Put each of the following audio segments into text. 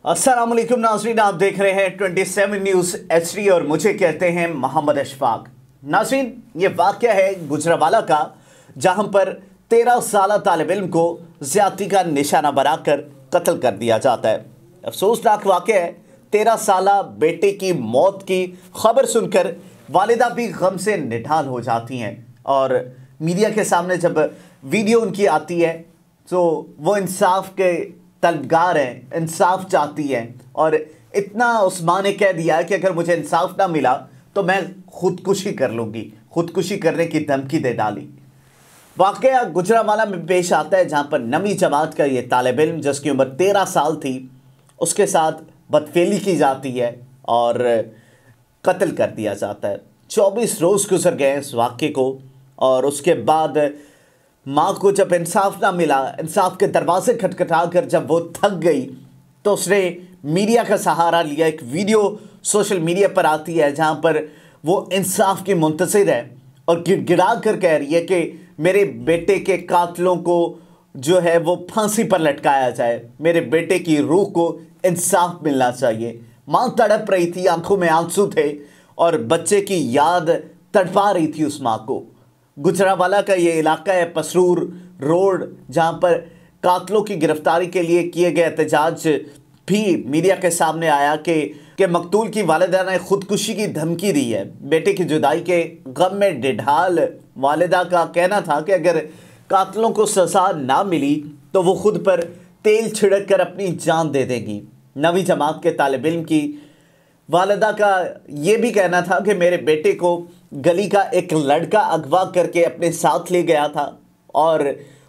अस्सलाम वालेकुम नाज़रीन, आप देख रहे हैं 27 न्यूज़ HD और मुझे कहते हैं मोहम्मद अशफाक। नाज़रीन, ये वाक़या है गुजरांवाला का, जहां पर 13 साल तालिब इल्म को ज़्यादती का निशाना बनाकर कत्ल कर दिया जाता है। अफसोसनाक वाक़या है। 13 साल बेटे की मौत की खबर सुनकर वालिदा भी गम से निढाल हो जाती हैं और मीडिया के सामने जब वीडियो उनकी आती है तो वो इंसाफ के तलबगार हैं, इंसाफ चाहती हैं और इतना उस माँ ने कह दिया कि अगर मुझे इंसाफ ना मिला तो मैं खुदकुशी कर लूँगी। खुदकुशी करने की धमकी दे डाली। वाक़या गुजरांवाला में पेश आता है, जहाँ पर 9वीं जमात का ये तालिब इल्म जिसकी उम्र 13 साल थी, उसके साथ बदफेली की जाती है और कत्ल कर दिया जाता है। 24 रोज़ गुजर गए इस वाक़े को और उसके बाद माँ को जब इंसाफ ना मिला, इंसाफ के दरवाजे खटखटा कर जब वो थक गई तो उसने मीडिया का सहारा लिया। एक वीडियो सोशल मीडिया पर आती है जहाँ पर वो इंसाफ की मुंतज़िर है और गिड़गिड़ा कर कह रही है कि मेरे बेटे के कातिलों को जो है वो फांसी पर लटकाया जाए, मेरे बेटे की रूह को इंसाफ मिलना चाहिए। माँ तड़प रही थी, आंखों में आंसू थे और बच्चे की याद तड़पा रही थी उस माँ को। गुजरांवाला का ये इलाका है पसरूर रोड, जहाँ पर कातलों की गिरफ्तारी के लिए किए गए एहतजाज भी मीडिया के सामने आया कि मकतूल की वालिदा ने खुदकुशी की धमकी दी है। बेटे की जुदाई के गम में डिढाल वालिदा का कहना था कि अगर कातलों को सज़ा ना मिली तो वो खुद पर तेल छिड़क कर अपनी जान दे देगी। 9वीं जमात के तालिब इल्म की वालिदा का ये भी कहना था कि मेरे बेटे को गली का एक लड़का अगवा करके अपने साथ ले गया था और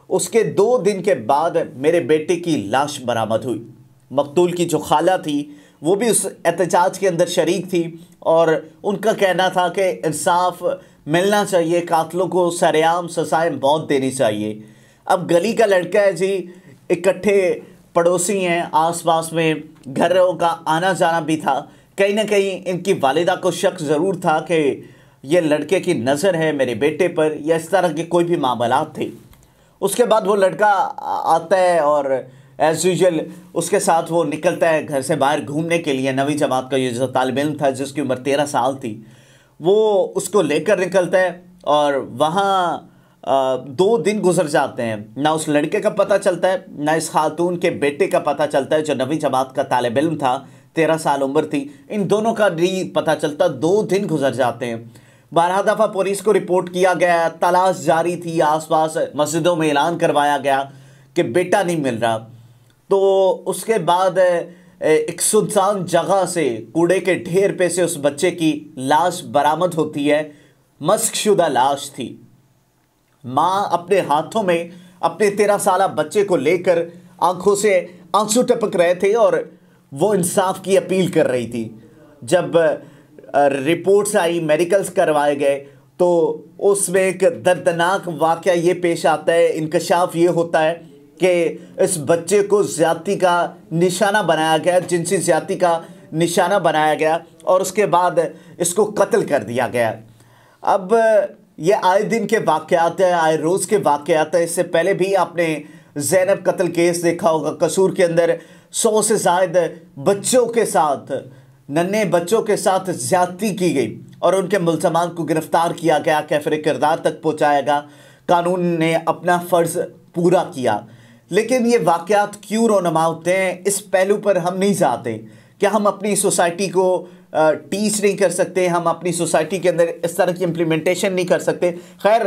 उसके 2 दिन के बाद मेरे बेटे की लाश बरामद हुई। मकतूल की जो खाला थी वो भी उस एहतजाज के अंदर शरीक थी और उनका कहना था कि इंसाफ मिलना चाहिए, कातलों को सरेआम सज़ाए मौत देनी चाहिए। अब गली का लड़का है जी, इकट्ठे पड़ोसी हैं, आसपास में घरों का आना जाना भी था। कहीं ना कहीं इनकी वालिदा को शक ज़रूर था कि ये लड़के की नज़र है मेरे बेटे पर या इस तरह के कोई भी मामलात थे। उसके बाद वो लड़का आता है और एज़ यूजुअल उसके साथ वो निकलता है घर से बाहर घूमने के लिए। 9वीं जमात का ये जो तालिब इल्म था जिसकी उम्र 13 साल थी, वो उसको लेकर निकलता है और वहाँ 2 दिन गुजर जाते हैं। ना उस लड़के का पता चलता है, ना इस खातून के बेटे का पता चलता है जो 9वीं जमात का तालिब इल्म था, 13 साल उम्र थी। इन दोनों का नहीं पता चलता। 2 दिन गुजर जाते हैं। 12 दफ़ा पुलिस को रिपोर्ट किया गया, तलाश जारी थी, आसपास मस्जिदों में ऐलान करवाया गया कि बेटा नहीं मिल रहा। तो उसके बाद एक सुनसान जगह से कूड़े के ढेर पे से उस बच्चे की लाश बरामद होती है। मस्कशुदा लाश थी। माँ अपने हाथों में अपने 13 साल बच्चे को लेकर आंखों से आंसू टपक रहे थे और वो इंसाफ की अपील कर रही थी। जब रिपोर्ट्स आई, मेडिकल्स करवाए गए तो उसमें एक दर्दनाक वाक़या ये पेश आता है। इंकशाफ ये होता है कि इस बच्चे को ज़्यादती का निशाना बनाया गया, जिनसी ज़्यादती का निशाना बनाया गया और उसके बाद इसको कत्ल कर दिया गया। अब ये आए दिन के वाक़यात हैं, आए रोज़ के वाक़यात हैं। इससे पहले भी आपने ज़ैनब कत्ल केस देखा होगा। कसूर के अंदर 100 से ज़ायद बच्चों के साथ, नन्हे बच्चों के साथ ज़्यादती की गई और उनके मुल्ज़मान को गिरफ़्तार किया गया, कैफ़िर किरदार तक पहुँचाया गया। कानून ने अपना फ़र्ज़ पूरा किया। लेकिन ये वाक़यात क्यों रोनमा होते हैं, इस पहलू पर हम नहीं जाते। क्या हम अपनी सोसाइटी को टीच नहीं कर सकते? हम अपनी सोसाइटी के अंदर इस तरह की इम्प्लीमेंटेशन नहीं कर सकते? खैर,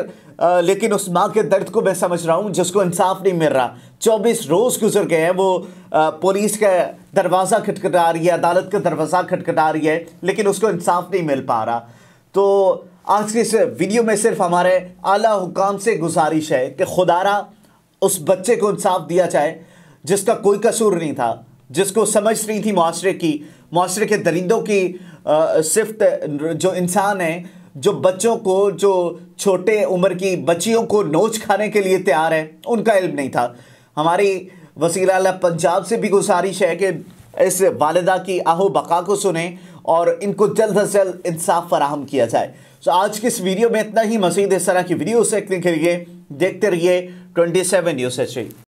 लेकिन उस माँ के दर्द को मैं समझ रहा हूँ जिसको इंसाफ नहीं मिल रहा। 24 रोज़ गुजर गए हैं, वो पुलिस का दरवाज़ा खटखटा रही है, अदालत का दरवाज़ा खटखटा रही है, लेकिन उसको इंसाफ नहीं मिल पा रहा। तो आज के इस वीडियो में सिर्फ हमारे आला हुकाम से गुजारिश है कि खुदारा उस बच्चे को इंसाफ दिया जाए जिसका कोई कसूर नहीं था, जिसको समझ नहीं थी माशरे के दरिंदों की सिफ्त। जो इंसान है, जो बच्चों को, जो छोटे उम्र की बच्चियों को नोच खाने के लिए तैयार है, उनका इल्म नहीं था। हमारी वज़ीर आला पंजाब से भी गुजारिश है कि इस वालिदा की आहो बका को सुने और इनको जल्द से जल्द इंसाफ फराहम किया जाए। तो आज की इस वीडियो में इतना ही। मज़ीद इस तरह की वीडियो देखने के लिए देखते रहिए 27 न्यूज़ HD।